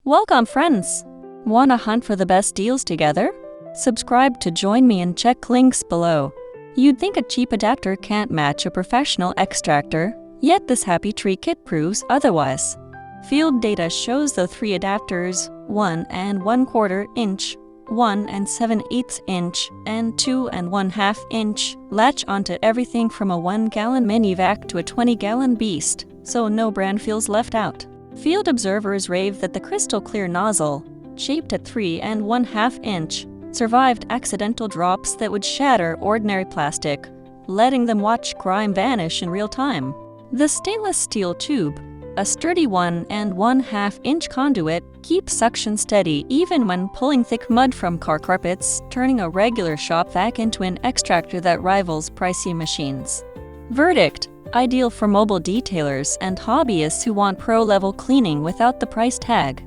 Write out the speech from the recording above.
Welcome, friends! Wanna hunt for the best deals together? Subscribe to join me and check links below. You'd think a cheap adapter can't match a professional extractor, yet this happy tree kit proves otherwise. Field data shows the 3 adapters, 1 and 1/4 inch, 1 and 7/8 inch, and 2 and 1/2 inch, latch onto everything from a 1-gallon minivac to a 20-gallon beast, so no brand feels left out. Field observers rave that the crystal clear nozzle, shaped at 3 and 1/2 inch, survived accidental drops that would shatter ordinary plastic, letting them watch crime vanish in real time. The stainless steel tube, a sturdy 1 and 1/2 inch conduit, keeps suction steady even when pulling thick mud from car carpets, turning a regular shop vac into an extractor that rivals pricey machines. Verdict: ideal for mobile detailers and hobbyists who want pro-level cleaning without the price tag.